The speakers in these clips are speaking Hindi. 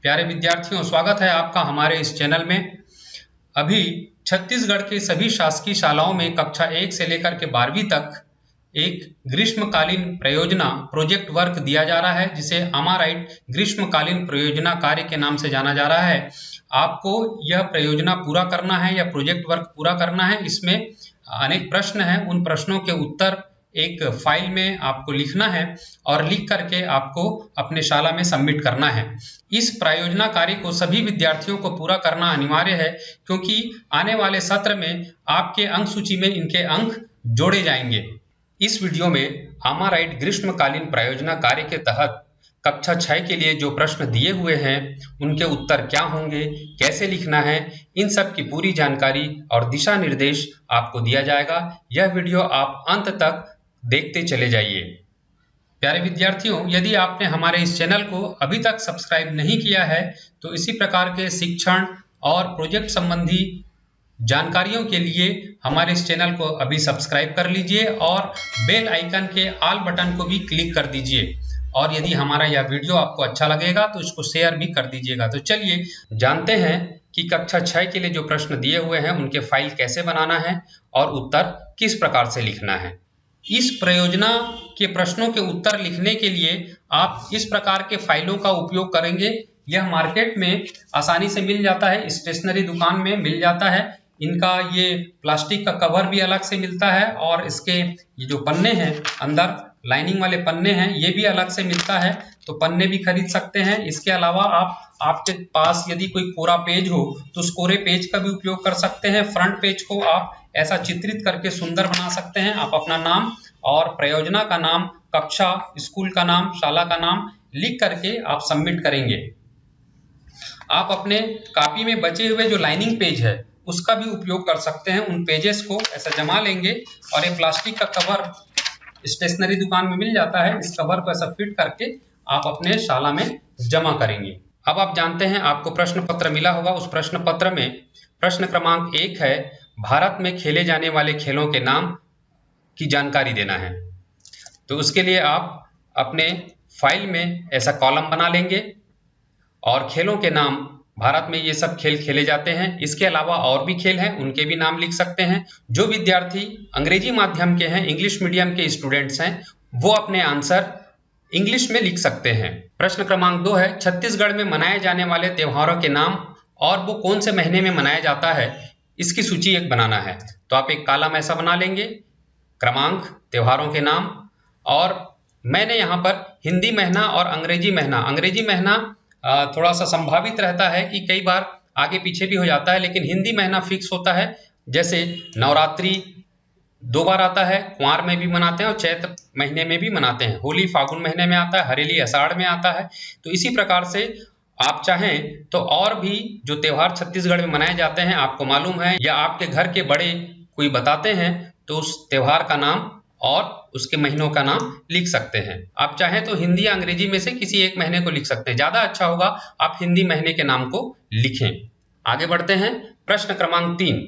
प्यारे विद्यार्थियों, स्वागत है आपका हमारे इस चैनल में। अभी छत्तीसगढ़ के सभी शासकीय शालाओं में कक्षा 1 से लेकर के 12वीं तक एक ग्रीष्मकालीन परियोजना प्रोजेक्ट वर्क दिया जा रहा है, जिसे अमाराइट ग्रीष्मकालीन परियोजना कार्य के नाम से जाना जा रहा है। आपको यह परियोजना पूरा करना है या प्रोजेक्ट वर्क पूरा करना है। इसमें अनेक प्रश्न हैं, उन प्रश्नों के उत्तर एक फाइल में आपको लिखना है और लिख करके आपको अपने शाला में सबमिट करना है। इस परियोजना कार्य को सभी विद्यार्थियों को पूरा करना अनिवार्य है, क्योंकि आने वाले सत्र में आपके अंक सूची में इनके अंक जोड़े जाएंगे। इस वीडियो में अमाराइट ग्रीष्मकालीन परियोजना कार्य के तहत कक्षा 6 के लिए जो प्रश्न दिए हुए हैं उनके उत्तर क्या होंगे, कैसे लिखना है, इन सब की पूरी जानकारी और दिशा निर्देश आपको दिया जाएगा। यह वीडियो आप अंत तक देखते चले जाइए। प्यारे विद्यार्थियों, यदि आपने हमारे इस चैनल को अभी तक सब्सक्राइब नहीं किया है तो इसी प्रकार के शिक्षण और प्रोजेक्ट संबंधी जानकारियों के लिए हमारे इस चैनल को अभी सब्सक्राइब कर लीजिए और बेल आइकन के ऑल बटन को भी क्लिक कर दीजिए। और यदि हमारा यह वीडियो आपको अच्छा लगेगा तो इसको शेयर भी कर दीजिएगा। तो चलिए जानते हैं कि कक्षा 6 के लिए जो प्रश्न दिए हुए हैं उनके फाइल कैसे बनाना है और उत्तर किस प्रकार से लिखना है। इस परियोजना के प्रश्नों के उत्तर लिखने के लिए आप इस प्रकार के फाइलों का उपयोग करेंगे। यह मार्केट में आसानी से मिल जाता है, स्टेशनरी दुकान में मिल जाता है। इनका ये प्लास्टिक का कवर भी अलग से मिलता है और इसके ये जो पन्ने हैं, अंदर लाइनिंग वाले पन्ने हैं, ये भी अलग से मिलता है, तो पन्ने भी खरीद सकते हैं। इसके अलावा आपके पास यदि कोई कोरा पेज हो तो उस कोरे पेज का भी उपयोग कर सकते हैं। फ्रंट पेज को आप ऐसा चित्रित करके सुंदर बना सकते हैं। आप अपना नाम और परियोजना का नाम, कक्षा, स्कूल का नाम, शाला का नाम लिख करके आप सबमिट करेंगे। आप अपने कॉपी में बचे हुए जो लाइनिंग पेज है उसका भी उपयोग कर सकते हैं। उन पेजेस को ऐसा जमा लेंगे और एक प्लास्टिक का कवर स्टेशनरी दुकान में मिल जाता है, इस कवर को ऐसा फिट करके आप अपने शाला में जमा करेंगे। अब आप जानते हैं आपको प्रश्न पत्र मिला होगा। उस प्रश्न पत्र में प्रश्न क्रमांक 1 है, भारत में खेले जाने वाले खेलों के नाम की जानकारी देना है। तो उसके लिए आप अपने फाइल में ऐसा कॉलम बना लेंगे और खेलों के नाम, भारत में ये सब खेल खेले जाते हैं। इसके अलावा और भी खेल हैं, उनके भी नाम लिख सकते हैं। जो विद्यार्थी अंग्रेजी माध्यम के हैं, इंग्लिश मीडियम के स्टूडेंट्स हैं, वो अपने आंसर इंग्लिश में लिख सकते हैं। प्रश्न क्रमांक 2 है, छत्तीसगढ़ में मनाए जाने वाले त्योहारों के नाम और वो कौन से महीने में मनाया जाता है, इसकी सूची एक बनाना है। तो आप एक कॉलम ऐसा बना लेंगे, क्रमांक, त्योहारों के नाम, और मैंने यहाँ पर हिंदी महीना और अंग्रेजी महीना थोड़ा सा संभावित रहता है कि कई बार आगे पीछे भी हो जाता है, लेकिन हिंदी महीना फिक्स होता है। जैसे नवरात्रि 2 बार आता है, कुंवार में भी मनाते हैं और चैत्र महीने में भी मनाते हैं। होली फागुन महीने में आता है, हरेली आषाढ़ में आता है। तो इसी प्रकार से आप चाहें तो और भी जो त्योहार छत्तीसगढ़ में मनाए जाते हैं आपको मालूम है या आपके घर के बड़े कोई बताते हैं, तो उस त्योहार का नाम और उसके महीनों का नाम लिख सकते हैं। आप चाहें तो हिंदी या अंग्रेजी में से किसी एक महीने को लिख सकते हैं। ज्यादा अच्छा होगा आप हिंदी महीने के नाम को लिखें। आगे बढ़ते हैं। प्रश्न क्रमांक 3,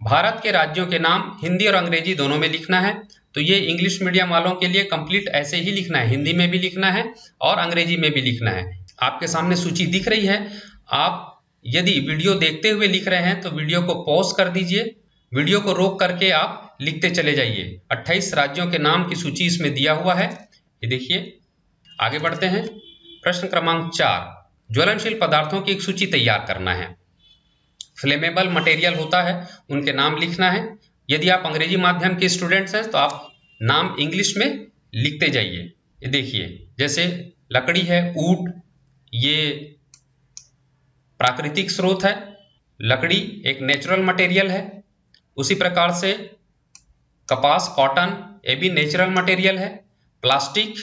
भारत के राज्यों के नाम हिंदी और अंग्रेजी दोनों में लिखना है। तो ये इंग्लिश मीडियम वालों के लिए कंप्लीट ऐसे ही लिखना है, हिंदी में भी लिखना है और अंग्रेजी में भी लिखना है। आपके सामने सूची दिख रही है। आप यदि वीडियो देखते हुए लिख रहे हैं तो वीडियो को पॉज कर दीजिए, वीडियो को रोक करके आप लिखते चले जाइए। 28 राज्यों के नाम की सूची इसमें दिया हुआ है, ये देखिए। आगे बढ़ते हैं। प्रश्न क्रमांक 4, ज्वलनशील पदार्थों की एक सूची तैयार करना है। फ्लेमेबल मटेरियल होता है, उनके नाम लिखना है। यदि आप अंग्रेजी माध्यम के स्टूडेंट्स हैं तो आप नाम इंग्लिश में लिखते जाइए। ये देखिए, जैसे लकड़ी है, ऊट, ये प्राकृतिक स्रोत है, लकड़ी एक नेचुरल मटेरियल है। उसी प्रकार से कपास, कॉटन, ये भी नेचुरल मटेरियल है। प्लास्टिक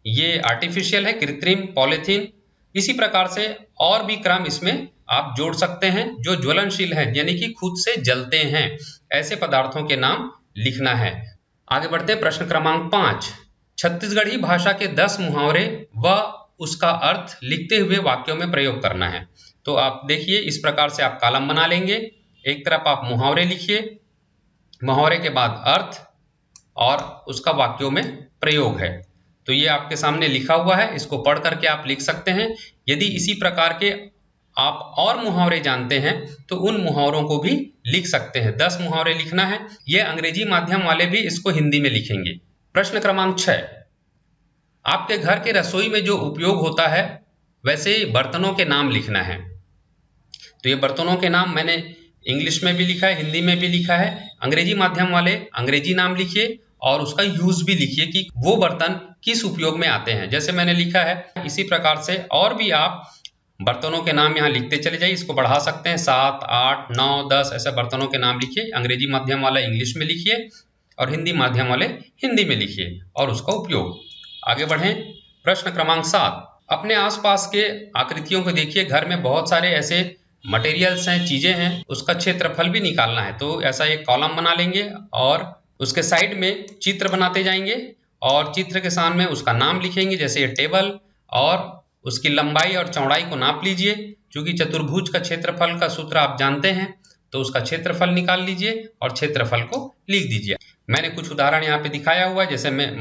ये आर्टिफिशियल है, कृत्रिम, पॉलीथीन। इसी प्रकार से और भी क्रम इसमें आप जोड़ सकते हैं जो ज्वलनशील है, यानी कि खुद से जलते हैं। ऐसे पदार्थों के नाम लिखना है। आगे बढ़ते हैं। प्रश्न क्रमांक 5, छत्तीसगढ़ी भाषा के 10 मुहावरे व उसका अर्थ लिखते हुए वाक्यों में प्रयोग करना है। तो आप देखिए, इस प्रकार से आप कॉलम बना लेंगे। एक तरफ आप मुहावरे लिखिए, मुहावरे के बाद अर्थ और उसका वाक्यों में प्रयोग है। तो ये आपके सामने लिखा हुआ है, इसको पढ़ करके आप लिख सकते हैं। यदि इसी प्रकार के आप और मुहावरे जानते हैं तो उन मुहावरों को भी लिख सकते हैं। 10 मुहावरे लिखना है। ये अंग्रेजी माध्यम वाले भी इसको हिंदी में लिखेंगे। प्रश्न क्रमांक 6, आपके घर के रसोई में जो उपयोग होता है वैसे बर्तनों के नाम लिखना है। तो ये बर्तनों के नाम मैंने इंग्लिश में भी लिखा है, हिंदी में भी लिखा है। अंग्रेजी माध्यम वाले अंग्रेजी नाम लिखिए और उसका यूज भी लिखिए कि वो बर्तन किस उपयोग में आते हैं। जैसे मैंने लिखा है इसी प्रकार से और भी आप बर्तनों के नाम यहाँ लिखते चले जाइए। इसको बढ़ा सकते हैं, 7, 8, 9, 10 ऐसे बर्तनों के नाम लिखिए। अंग्रेजी माध्यम वाला इंग्लिश में लिखिए और हिंदी माध्यम वाले हिंदी में लिखिए और उसका उपयोग। आगे बढ़ें। प्रश्न क्रमांक 7, अपने आसपास के आकृतियों को देखिए। घर में बहुत सारे ऐसे मटेरियल्स हैं, चीजें हैं, उसका क्षेत्रफल भी निकालना है। तो ऐसा एक कॉलम बना लेंगे और उसके साइड में चित्र बनाते जाएंगे और चित्र के सामने उसका नाम लिखेंगे। जैसे ये टेबल, और उसकी लंबाई और चौड़ाई को नाप लीजिए। क्योंकि चतुर्भुज का क्षेत्रफल का सूत्र आप जानते हैं, तो उसका क्षेत्रफल निकाल लीजिए और क्षेत्रफल को लिख दीजिए। मैंने कुछ उदाहरण यहाँ पे दिखाया हुआ है। जैसे मैं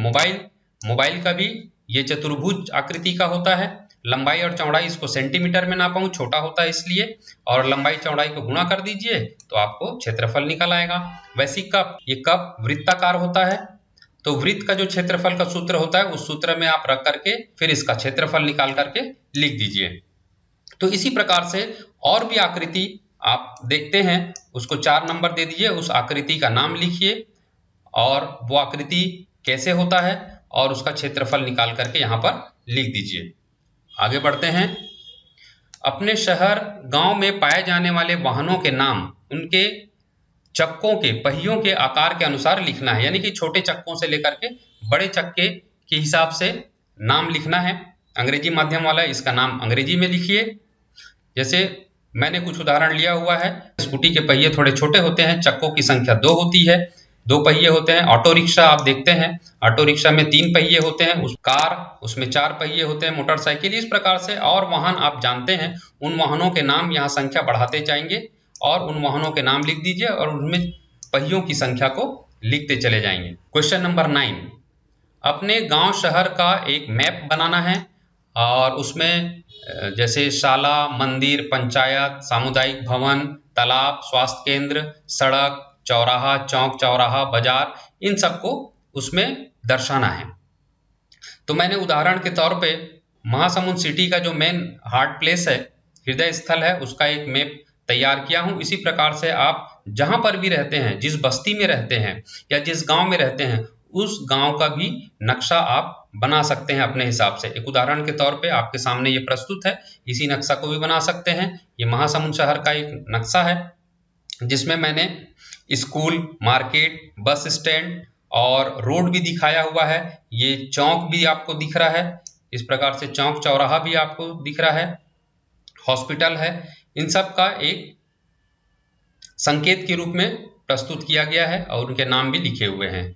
मोबाइल का भी ये चतुर्भुज आकृति का होता है। लंबाई और चौड़ाई इसको सेंटीमीटर में नापा हूं, छोटा होता है इसलिए, और लंबाई चौड़ाई को गुणा कर दीजिए तो आपको क्षेत्रफल निकल आएगा। वैसे कप, ये कप वृत्ताकार होता है, तो वृत्त का जो क्षेत्रफल का सूत्र होता है उस सूत्र में आप रख करके फिर इसका क्षेत्रफल निकाल करके लिख दीजिए। तो इसी प्रकार से और भी आकृति आप देखते हैं, उसको 4 नंबर दे दीजिए, उस आकृति का नाम लिखिए और वो आकृति कैसे होता है और उसका क्षेत्रफल निकाल करके यहाँ पर लिख दीजिए। आगे बढ़ते हैं। अपने शहर गांव में पाए जाने वाले वाहनों के नाम उनके चक्कों के पहियों के आकार के अनुसार लिखना है। यानी कि छोटे चक्कों से लेकर के बड़े चक्के के हिसाब से नाम लिखना है। अंग्रेजी माध्यम वाला इसका नाम अंग्रेजी में लिखिए। जैसे मैंने कुछ उदाहरण लिया हुआ है। स्कूटी के पहिए थोड़े छोटे होते हैं, चक्कों की संख्या 2 होती है, 2 पहिए होते हैं। ऑटो रिक्शा आप देखते हैं, ऑटो रिक्शा में 3 पहिए होते हैं। उस कार, उसमें 4 पहिए होते हैं। मोटरसाइकिल, इस प्रकार से और वाहन आप जानते हैं, उन वाहनों के नाम यहाँ संख्या बढ़ाते जाएंगे और उन वाहनों के नाम लिख दीजिए और उनमें पहियों की संख्या को लिखते चले जाएंगे। क्वेश्चन नंबर 9, अपने गांव शहर का एक मैप बनाना है और उसमें जैसे शाला, मंदिर, पंचायत, सामुदायिक भवन, तालाब, स्वास्थ्य केंद्र, सड़क, चौराहा, चौक चौराहा, बाजार, इन सबको उसमें दर्शाना है। तो मैंने उदाहरण के तौर पे महासमुंद सिटी का जो मेन हार्ट प्लेस है, हृदय स्थल है, उसका एक मैप तैयार किया हूं। इसी प्रकार से आप जहां पर भी रहते हैं, जिस बस्ती में रहते हैं या जिस गांव में रहते हैं, उस गांव का भी नक्शा आप बना सकते हैं अपने हिसाब से। एक उदाहरण के तौर पे आपके सामने ये प्रस्तुत है, इसी नक्शा को भी बना सकते हैं। ये महासमुंद शहर का एक नक्शा है जिसमें मैंने स्कूल, मार्केट, बस स्टैंड और रोड भी दिखाया हुआ है। ये चौक भी आपको दिख रहा है, इस प्रकार से चौक चौराहा भी आपको दिख रहा है, हॉस्पिटल है। इन सब का एक संकेत के रूप में प्रस्तुत किया गया है और उनके नाम भी लिखे हुए हैं।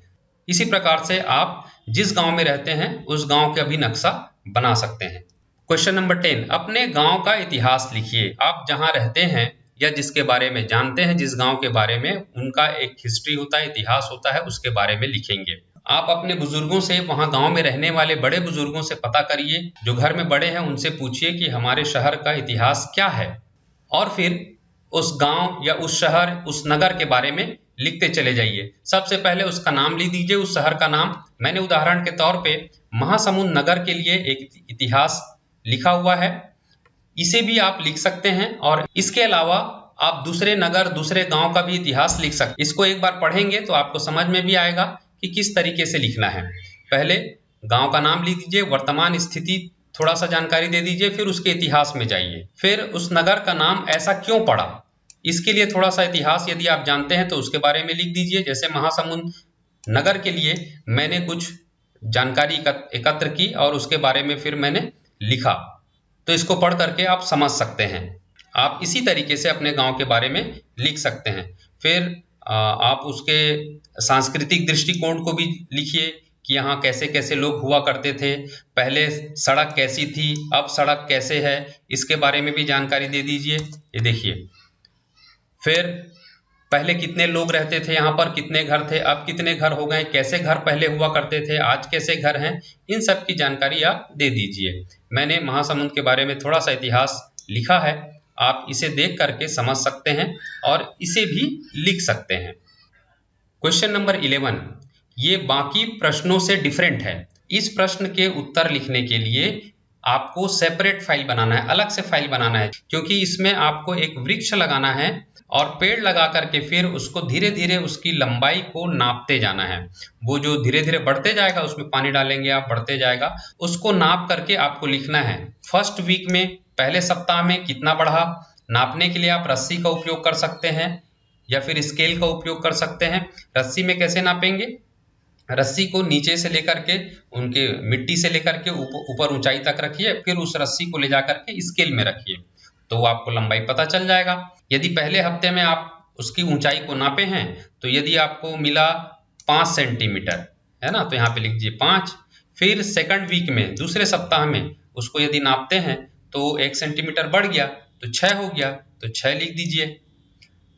इसी प्रकार से आप जिस गांव में रहते हैं उस गांव का भी नक्शा बना सकते हैं। क्वेश्चन नंबर 10, अपने गांव का इतिहास लिखिए। आप जहां रहते हैं या जिसके बारे में जानते हैं, जिस गांव के बारे में, उनका एक हिस्ट्री होता है, इतिहास होता है, उसके बारे में लिखेंगे। आप अपने बुजुर्गों से, वहां गांव में रहने वाले बड़े बुजुर्गों से पता करिए, जो घर में बड़े हैं उनसे पूछिए कि हमारे शहर का इतिहास क्या है, और फिर उस गांव या उस शहर, उस नगर के बारे में लिखते चले जाइए। सबसे पहले उसका नाम लिख दीजिए, उस शहर का नाम। मैंने उदाहरण के तौर पे महासमुंद नगर के लिए एक इतिहास लिखा हुआ है, इसे भी आप लिख सकते हैं। और इसके अलावा आप दूसरे नगर, दूसरे गांव का भी इतिहास लिख सकते हैं। इसको एक बार पढ़ेंगे तो आपको समझ में भी आएगा कि किस तरीके से लिखना है। पहले गांव का नाम लिख दीजिए, वर्तमान स्थिति थोड़ा सा जानकारी दे दीजिए, फिर उसके इतिहास में जाइए। फिर उस नगर का नाम ऐसा क्यों पड़ा, इसके लिए थोड़ा सा इतिहास यदि आप जानते हैं तो उसके बारे में लिख दीजिए। जैसे महासमुंद नगर के लिए मैंने कुछ जानकारी एकत्र की और उसके बारे में फिर मैंने लिखा, तो इसको पढ़ करके आप समझ सकते हैं। आप इसी तरीके से अपने गांव के बारे में लिख सकते हैं। फिर आप उसके सांस्कृतिक दृष्टिकोण को भी लिखिए कि यहाँ कैसे कैसे लोग हुआ करते थे, पहले सड़क कैसी थी, अब सड़क कैसे है, इसके बारे में भी जानकारी दे दीजिए। ये देखिए। फिर पहले कितने लोग रहते थे यहाँ पर, कितने घर थे, अब कितने घर हो गए, कैसे घर पहले हुआ करते थे, आज कैसे घर हैं, इन सब की जानकारी आप दे दीजिए। मैंने महासमुंद के बारे में थोड़ा सा इतिहास लिखा है, आप इसे देख करके समझ सकते हैं और इसे भी लिख सकते हैं। क्वेश्चन नंबर 11, ये बाकी प्रश्नों से डिफरेंट है। इस प्रश्न के उत्तर लिखने के लिए आपको सेपरेट फाइल बनाना है, अलग से फाइल बनाना है, क्योंकि इसमें आपको एक वृक्ष लगाना है और पेड़ लगा करके फिर उसको धीरे धीरे उसकी लंबाई को नापते जाना है। वो जो धीरे धीरे बढ़ते जाएगा, उसमें पानी डालेंगे आप, बढ़ते जाएगा, उसको नाप करके आपको लिखना है। फर्स्ट वीक में, पहले सप्ताह में कितना बढ़ा, नापने के लिए आप रस्सी का उपयोग कर सकते हैं या फिर स्केल का उपयोग कर सकते हैं। रस्सी में कैसे नापेंगे, रस्सी को नीचे से लेकर के, उनके मिट्टी से लेकर के ऊपर ऊंचाई तक रखिए, फिर उस रस्सी को ले जाकर के स्केल में रखिए, तो आपको लंबाई पता चल जाएगा। यदि पहले हफ्ते में आप उसकी ऊंचाई को नापे हैं तो यदि आपको मिला 5 सेंटीमीटर, है ना, तो यहाँ पे लिख दीजिए 5। फिर सेकंड वीक में, दूसरे सप्ताह में उसको यदि नापते हैं तो 1 सेंटीमीटर बढ़ गया तो 6 हो गया, तो 6 लिख दीजिए।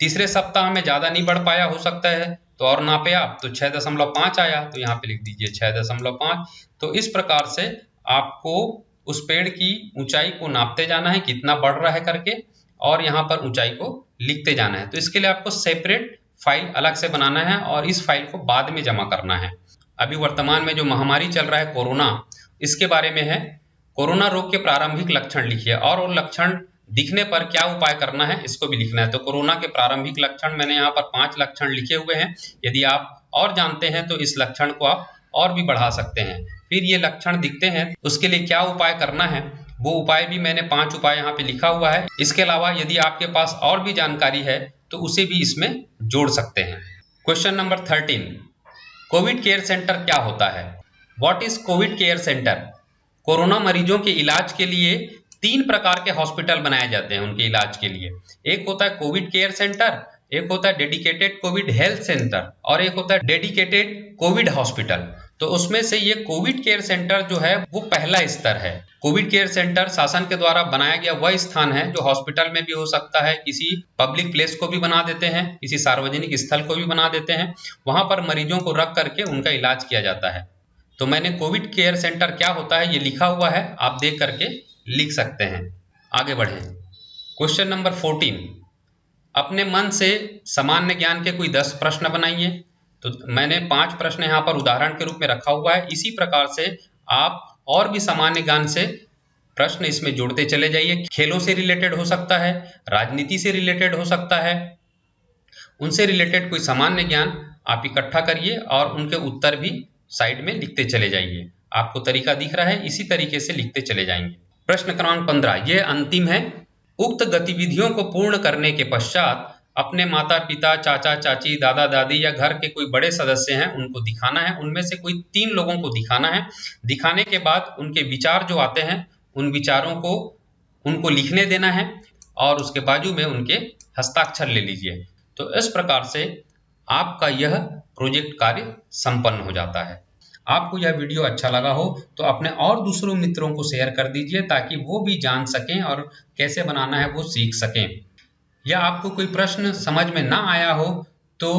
तीसरे सप्ताह में ज़्यादा नहीं बढ़ पाया, हो सकता है तो और नापे आप, तो 6.5 आया, तो यहाँ पे लिख दीजिए 6.5। तो इस प्रकार से आपको उस पेड़ की ऊंचाई को नापते जाना है, कितना बढ़ रहा है करके, और यहाँ पर ऊंचाई को लिखते जाना है। तो इसके लिए आपको सेपरेट फाइल अलग से बनाना है और इस फाइल को बाद में जमा करना है। अभी वर्तमान में जो महामारी चल रहा है कोरोना, इसके बारे में है। कोरोना रोग के प्रारंभिक लक्षण लिखिए और वो लक्षण दिखने पर क्या उपाय करना है, इसको भी लिखना है। तो कोरोना के प्रारंभिक लक्षण, मैंने यहाँ पर 5 लक्षण लिखे हुए हैं। यदि आप और जानते हैं तो इस लक्षण को आप और भी बढ़ा सकते हैं। फिर ये लक्षण दिखते हैं, उसके लिए क्या उपाय करना है, वो उपाय भी मैंने 5 उपाय यहाँ पे लिखा हुआ है। इसके अलावा यदि आपके पास और भी जानकारी है तो उसे भी इसमें जोड़ सकते हैं। Question number 13, Covid care centre क्या होता है? What is Covid care centre? Corona मरीजों के इलाज के लिए 3 प्रकार के हॉस्पिटल बनाए जाते हैं उनके इलाज के लिए। एक होता है कोविड केयर सेंटर, एक होता है डेडिकेटेड कोविड हेल्थ सेंटर और एक होता है डेडिकेटेड कोविड हॉस्पिटल। तो उसमें से ये कोविड केयर सेंटर जो है वो पहला स्तर है। कोविड केयर सेंटर शासन के द्वारा बनाया गया वह स्थान है जो हॉस्पिटल में भी हो सकता है, किसी पब्लिक प्लेस को भी बना देते हैं, किसी सार्वजनिक स्थल को भी बना देते हैं, वहां पर मरीजों को रख करके उनका इलाज किया जाता है। तो मैंने कोविड केयर सेंटर क्या होता है ये लिखा हुआ है, आप देख करके लिख सकते हैं। आगे बढ़ें। क्वेश्चन नंबर 14, अपने मन से सामान्य ज्ञान के कोई 10 प्रश्न बनाइए। तो मैंने 5 प्रश्न यहाँ पर उदाहरण के रूप में रखा हुआ है। इसी प्रकार से आप और भी सामान्य ज्ञान से प्रश्न इसमें जोड़ते चले जाइए। खेलों से रिलेटेड हो सकता है, राजनीति से रिलेटेड हो सकता है, उनसे रिलेटेड कोई सामान्य ज्ञान आप इकट्ठा करिए और उनके उत्तर भी साइड में लिखते चले जाइए। आपको तरीका दिख रहा है, इसी तरीके से लिखते चले जाएंगे। प्रश्न क्रमांक 15, यह अंतिम है। उक्त गतिविधियों को पूर्ण करने के पश्चात अपने माता पिता, चाचा चाची, दादा दादी या घर के कोई बड़े सदस्य हैं उनको दिखाना है। उनमें से कोई 3 लोगों को दिखाना है। दिखाने के बाद उनके विचार जो आते हैं उन विचारों को उनको लिखने देना है और उसके बाजू में उनके हस्ताक्षर ले लीजिए। तो इस प्रकार से आपका यह प्रोजेक्ट कार्य संपन्न हो जाता है। आपको यह वीडियो अच्छा लगा हो तो अपने और दूसरों मित्रों को शेयर कर दीजिए ताकि वो भी जान सकें और कैसे बनाना है वो सीख सकें। या आपको कोई प्रश्न समझ में ना आया हो तो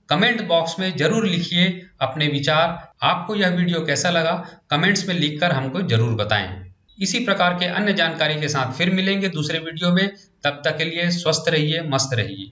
कमेंट बॉक्स में जरूर लिखिए अपने विचार। आपको यह वीडियो कैसा लगा कमेंट्स में लिखकर हमको जरूर बताएं। इसी प्रकार के अन्य जानकारी के साथ फिर मिलेंगे दूसरे वीडियो में। तब तक के लिए स्वस्थ रहिए, मस्त रहिए।